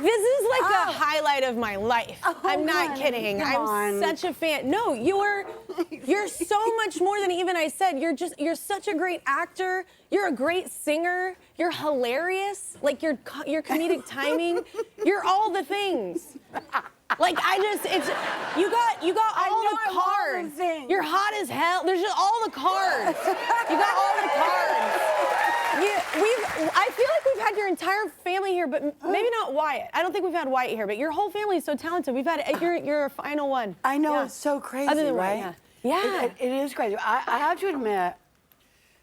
This is like a highlight of my life. I'm not kidding. I'm such a fan. No, you're so much more than even I said. You're such a great actor. You're a great singer. You're hilarious. Like your comedic timing. You're all the things. Like you got all the cards. You're hot as hell. There's just all the cards. You got all the cards. I feel like we've had your entire family here, but maybe not Wyatt. I don't think we've had Wyatt here, but your whole family is so talented. We've had you're a final one. I know, it's so crazy, Other than right? Wyatt, yeah. It is crazy. I have to admit,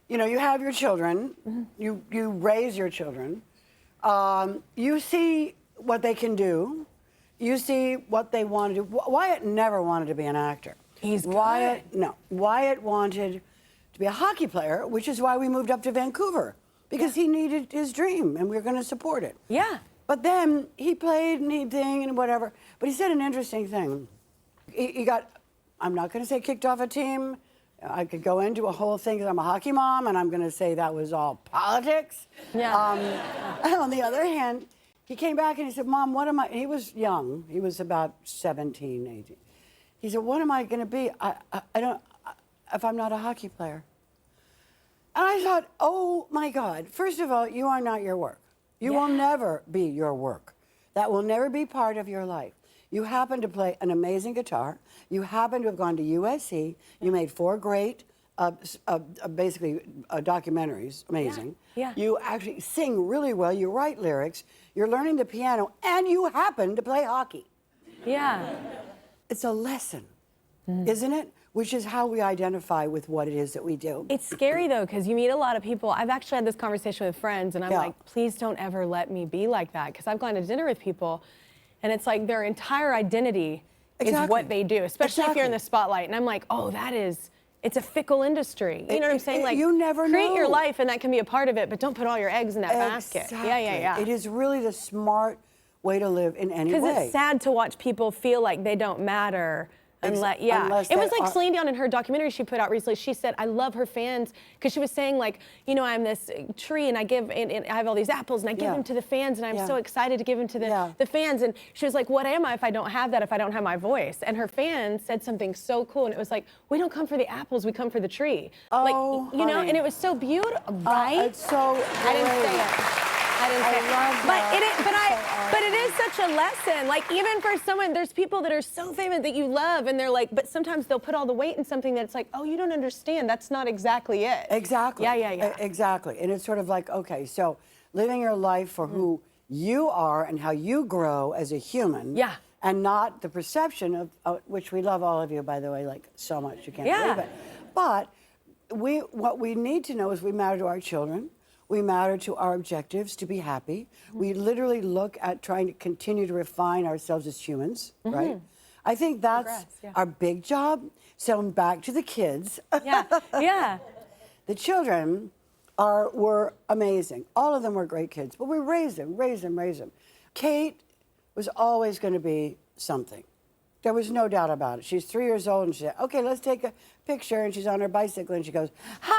you know, you have your children, you raise your children, you see what they can do, you see what they want to do. Wyatt never wanted to be an actor. He's good. Wyatt wanted to be a hockey player, which is why we moved up to Vancouver, because he needed his dream and we were going to support it. Yeah. But then he played and he ding and whatever. But he said an interesting thing. He got, I'm not going to say kicked off a team. I could go into a whole thing because I'm a hockey mom and I'm going to say that was all politics. Yeah. On the other hand, he came back and he said, Mom, what am I? He was young. He was about 17, 18. He said, what am I going to be? I don't, if I'm not a hockey player. And I thought, oh my God, first of all, you are not your work. You will never be your work. That will never be part of your life. You happen to play an amazing guitar. You happen to have gone to USC. You made 4 great, basically documentaries, amazing. Yeah. You actually sing really well. You write lyrics. You're learning the piano, and you happen to play hockey. Yeah. It's a lesson, isn't it? Which is how we identify with what it is that we do. It's scary though, because you meet a lot of people. I've actually had this conversation with friends, and I'm like, please don't ever let me be like that, because I've gone to dinner with people, and it's like their entire identity is what they do, especially if you're in the spotlight. And I'm like, oh, it's a fickle industry. You know what I'm saying? Like, you never create your life, and that can be a part of it, but don't put all your eggs in that basket. Yeah. It is really the smart way to live in any way. Because it's sad to watch people feel like they don't matter. Unless it was like Celine Dion in her documentary she put out recently. She said, I love her fans, because she was saying, like, you know, I'm this tree and I have all these apples and I give them to the fans, and I'm so excited to give them to the fans. And she was like, what am I if I don't have that, if I don't have my voice? And her fans said something so cool, and it was like, we don't come for the apples, we come for the tree. Oh, like, you know, and it was so beautiful, right? It's so great. I didn't say it. But it is such a lesson. Like, even for someone, there's people that are so famous that you love, and they're like, but sometimes they'll put all the weight in something that's like, oh, you don't understand. That's not exactly it. Exactly. Yeah. Exactly. And it's sort of like, okay, so living your life for who you are and how you grow as a human. Yeah. And not the perception of, which we love all of you, by the way, like so much, you can't believe it. But what we need to know is we matter to our children. We matter to our objectives, to be happy. We literally look at trying to continue to refine ourselves as humans, right? I think that's our big job. So back to the kids. Yeah. The children were amazing. All of them were great kids, but we raised them. Kate was always going to be something. There was no doubt about it. She's 3 years old, and she said, okay, let's take a picture. And she's on her bicycle, and she goes, hi!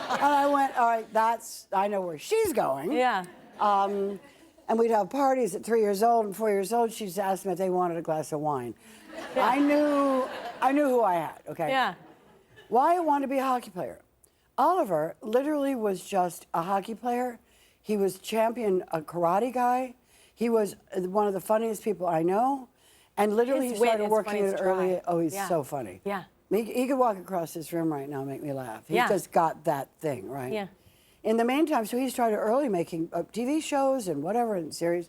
And I went, all right, I know where she's going. Yeah. And we'd have parties at 3 years old and 4 years old. She'd just ask them if they wanted a glass of wine. I knew who I had, okay? Yeah. Wyatt wanted to be a hockey player. Oliver literally was just a hockey player. He was champion, a karate guy. He was one of the funniest people I know. And literally he started working at early. Oh, he's so funny. Yeah. He could walk across this room right now and make me laugh. He just got that thing, right? Yeah. In the meantime, so he started early making TV shows and whatever, and series.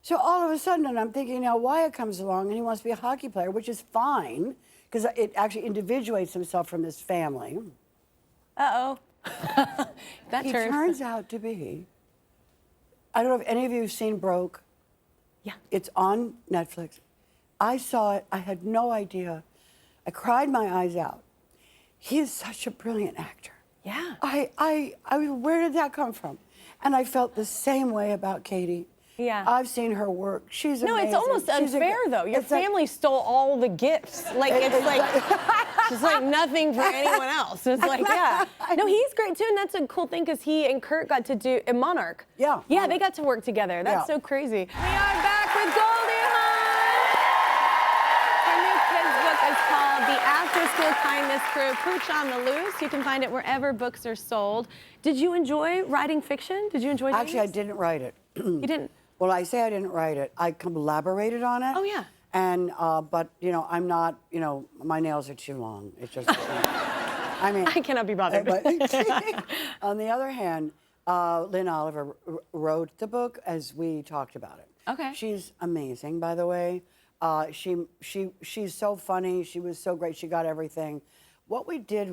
So all of a sudden, and I'm thinking, now Wyatt comes along and he wants to be a hockey player, which is fine, because it actually individuates himself from this family. Uh-oh. He turns out to be, I don't know if any of you have seen Broke. Yeah. It's on Netflix. I saw it, I had no idea. I cried my eyes out. He is such a brilliant actor. Yeah. Where did that come from? And I felt the same way about Katie. Yeah. I've seen her work. She's amazing. No, it's almost unfair, though. Your family stole all the gifts. Like, it's like, it's like nothing for anyone else. It's like, yeah. No, he's great too, and that's a cool thing because he and Kurt got to do Monarch. Yeah. Yeah, they got to work together. That's so crazy. We are back with Goldie Hawn. Her new kids book is called The After School Kindness Crew, Pooch on the Loose. You can find it wherever books are sold. Did you enjoy writing fiction? Did you enjoy doing Actually, I this? didn't write it. You didn't? Well, I say I didn't write it. I collaborated on it. Oh, yeah. And, but, you know, I'm not, you know, my nails are too long. It's just, I mean. I cannot be bothered. But on the other hand, Lynn Oliver wrote the book as we talked about it. Okay. She's amazing, by the way. She's so funny. She was so great. She got everything. What we did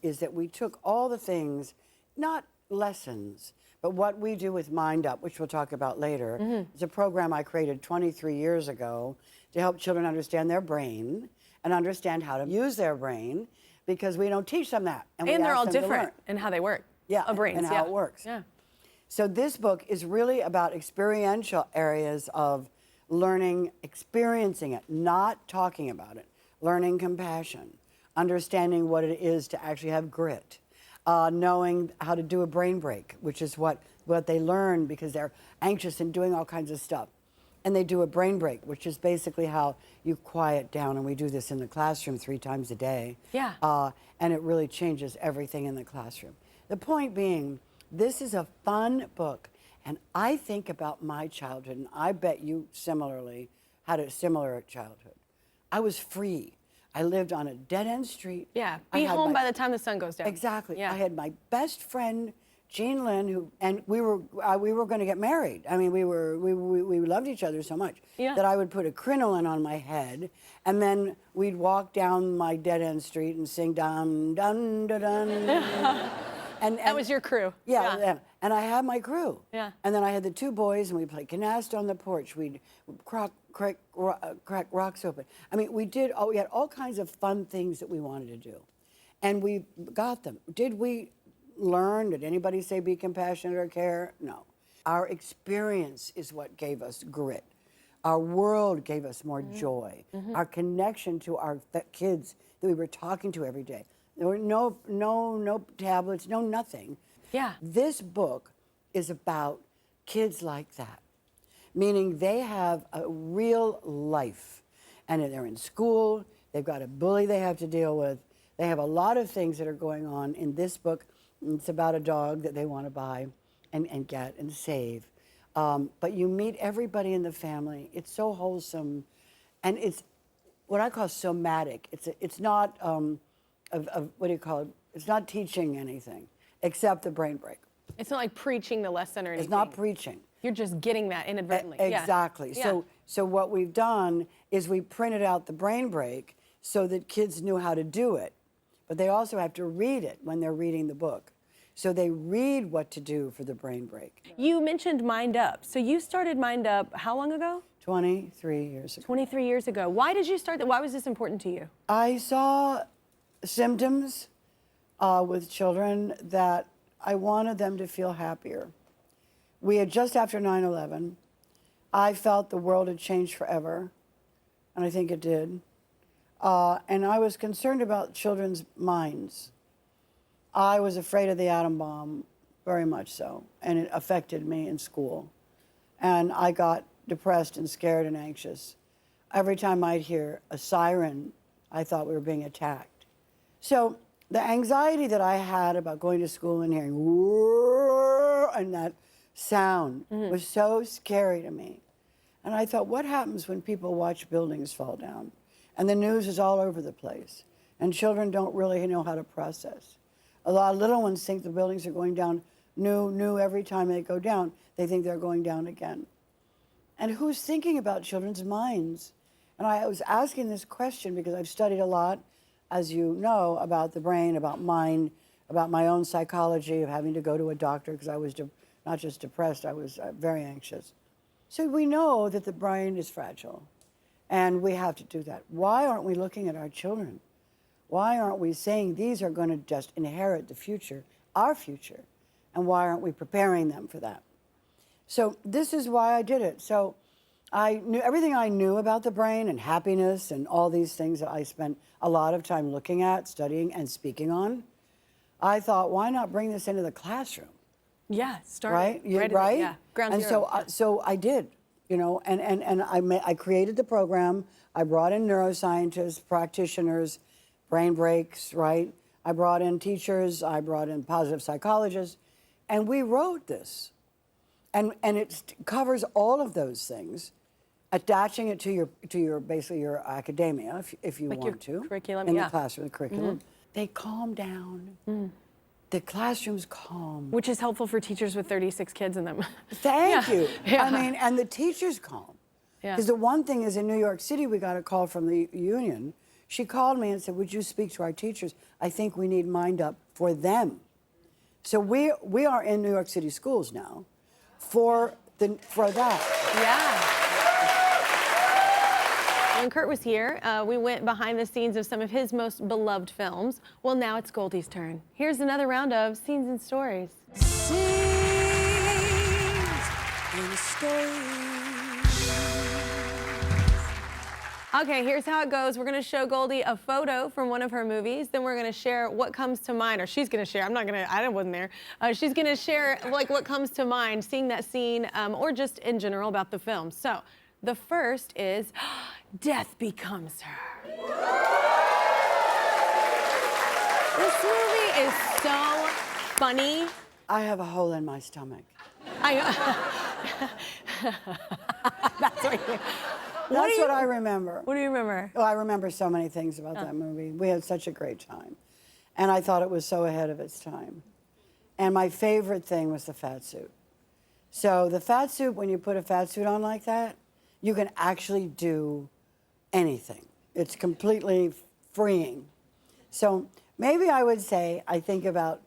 is that we took all the things, not lessons, but what we do with MindUp, which we'll talk about later. It's a program I created 23 years ago to help children understand their brain and understand how to use their brain, because we don't teach them that. And they're all different in how they work. Yeah, brains, and how it works. Yeah. So this book is really about experiential areas of learning, experiencing it, not talking about it, learning compassion, understanding what it is to actually have grit, knowing how to do a brain break, which is what they learn because they're anxious and doing all kinds of stuff. And they do a brain break, which is basically how you quiet down, and we do this in the classroom 3 times a day. Yeah. And it really changes everything in the classroom. The point being, this is a fun book, and I think about my childhood, and I bet you similarly had a similar childhood. I was free. I lived on a dead-end street. Yeah, be home by the time the sun goes down. Exactly. Yeah. I had my best friend, Jean Lynn, and we were going to get married. I mean, we loved each other so much that I would put a crinoline on my head, and then we'd walk down my dead-end street and sing dun dun dun dun. And that was your crew. Yeah. And I had my crew. Yeah. And then I had the 2 boys, and we played canasta on the porch. We'd crack rocks open. I mean, we had all kinds of fun things that we wanted to do, and we got them. Did we learn? Did anybody say be compassionate or care? No. Our experience is what gave us grit. Our world gave us more joy. Our connection to our kids that we were talking to every day. There were no tablets, no nothing. Yeah. This book is about kids like that, meaning they have a real life, and they're in school, they've got a bully they have to deal with, they have a lot of things that are going on in this book. It's about a dog that they want to buy and get and save. But you meet everybody in the family. It's so wholesome, and it's what I call somatic. It's not, what do you call it? It's not teaching anything, except the brain break. It's not like preaching the lesson or anything. It's not preaching. You're just getting that inadvertently. Exactly. Yeah. So what we've done is we printed out the brain break so that kids knew how to do it, but they also have to read it when they're reading the book. So they read what to do for the brain break. You mentioned MindUp. So you started MindUp how long ago? 23 years ago. 23 years ago. Why did you start that? Why was this important to you? I saw symptoms with children that I wanted them to feel happier. We had just after 9/11, I felt the world had changed forever, and I think it did. And I was concerned about children's minds. I was afraid of the atom bomb, very much so, and it affected me in school. And I got depressed and scared and anxious. Every time I'd hear a siren, I thought we were being attacked. So the anxiety that I had about going to school and hearing "whoa" and that sound was so scary to me. And I thought, what happens when people watch buildings fall down? And the news is all over the place. And children don't really know how to process. A lot of little ones think the buildings are going down new every time they go down. They think they're going down again. And who's thinking about children's minds? And I was asking this question because I've studied a lot, as you know, about the brain, about mind, about my own psychology of having to go to a doctor because I was not just depressed, I was very anxious. So we know that the brain is fragile, and we have to do that. Why aren't we looking at our children? Why aren't we saying these are going to just inherit the future, our future, and why aren't we preparing them for that? So this is why I did it. So I knew everything I knew about the brain and happiness and all these things that I spent a lot of time looking at, studying, and speaking on. I thought, why not bring this into the classroom? Yeah, start Right? right? Yeah. Ground and zero. so I did, you know, and I created the program. I brought in neuroscientists, practitioners, brain breaks, right? I brought in teachers, I brought in positive psychologists, and we wrote this. And it covers all of those things, attaching it to your basically your academia, if you Like want your to. curriculum, in yeah. the classroom, the curriculum. They calm down. The classroom's calm. Which is helpful for teachers with 36 kids in them. Thank you. Yeah. I mean, and the teacher's calm. Yeah. Because the one thing is in New York City, we got a call from the union. She called me and said, would you speak to our teachers? I think we need MindUp for them. So we are in New York City schools now for that. Yeah. When Kurt was here, we went behind the scenes of some of his most beloved films. Well, now it's Goldie's turn. Here's another round of Scenes and Stories. Scenes and stories. Okay, here's how it goes. We're gonna show Goldie a photo from one of her movies. Then we're gonna share what comes to mind, or she's gonna share. I wasn't there. She's gonna share like what comes to mind, seeing that scene, or just in general about the film. So, the first is, Death Becomes Her. This movie is so funny. I have a hole in my stomach. That's what you. That's what I remember. What do you remember? Oh, I remember so many things about that movie. We had such a great time. And I thought it was so ahead of its time. And my favorite thing was the fat suit. So the fat suit, when you put a fat suit on like that, you can actually do anything. It's completely freeing. So maybe I would say I think about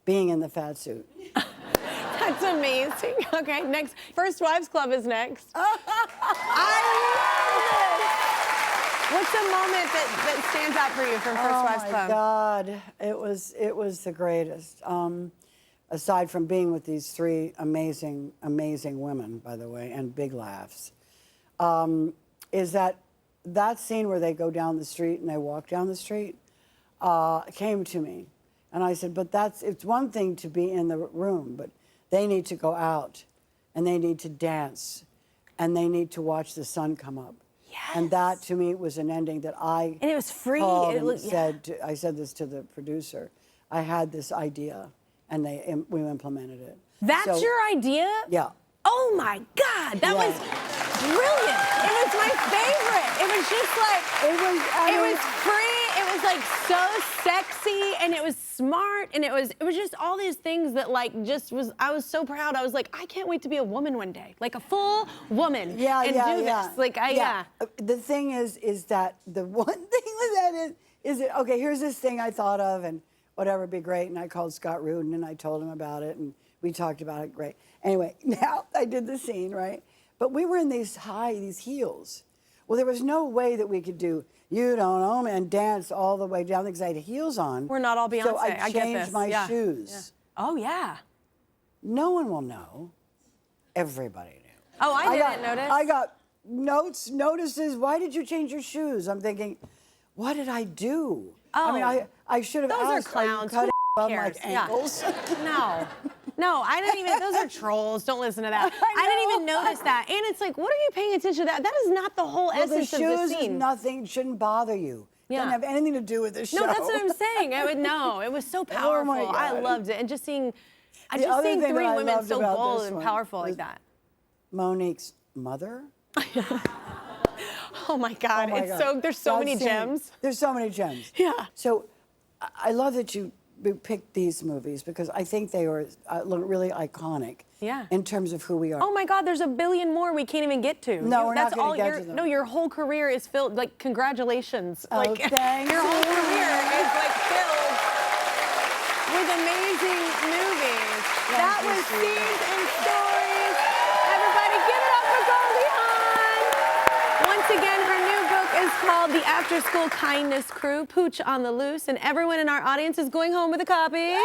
being in the fat suit. That's amazing. Okay, next. First Wives Club is next. I love this. What's a moment that stands out for you from First Wives Club? Oh my God, it was the greatest. Aside from being with these three amazing women, by the way, and big laughs, is that scene where they go down the street and they walk down the street came to me, and I said, but it's one thing to be in the room, but they need to go out, and they need to dance, and they need to watch the sun come up. Yes. And that, to me, was an ending that I And it was free. called It and looked- I said this to the producer. I had this idea, and we implemented it. That's So- your idea? Yeah. Oh my God, that was brilliant. It was my favorite. It was just like, it was free. It was like so sexy, and it was smart, and it was just all these things that like I was so proud. I was like, I can't wait to be a woman one day, like a full woman, and do this. Like The thing is that the one thing with that is it okay? Here's this thing I thought of, and whatever, be great. And I called Scott Rudin and I told him about it, and we talked about it. Great. Anyway, now I did the scene, right? But we were in these heels. Well, there was no way that we could do You Don't Know Me and dance all the way down because I had heels on. We're not all Beyonce. So I get this. changed my shoes. Yeah. Oh yeah. No one will know. Everybody knew. Oh, I didn't notice. I got notices. Why did you change your shoes? I'm thinking, what did I do? Oh. I mean, I should have Those asked. are clowns. Are you cutting Who above my cares? Yeah. ankles? No, I didn't even, those are trolls. Don't listen to that. I didn't even notice that. And it's like, what are you paying attention to that? That is not the whole essence the of the shoes is scene. nothing, shouldn't bother you. Yeah. Doesn't have anything to do with the show. No, that's what I'm saying. It was so powerful. my God. I loved it. And just seeing, other seeing thing three that I women loved so about bold this and one powerful was like that. Monique's mother. Oh my God. Oh my God. There's so That many scene- gems. There's so many gems. Yeah. So I love that you picked these movies because I think they are really iconic. Yeah. In terms of who we are. Oh my God, there's a billion more we can't even get to. No, we're not That's gonna all get to them. No, your whole career is filled, like, congratulations. Oh, like, thanks. Your whole career is like filled with amazing movies. That you, was sweetie. Scenes and Stories. Everybody give it up for Goldie Hawn. Once again, her new book is called The After School Kindness Crew, Pooch on the Loose, and everyone in our audience is going home with a copy.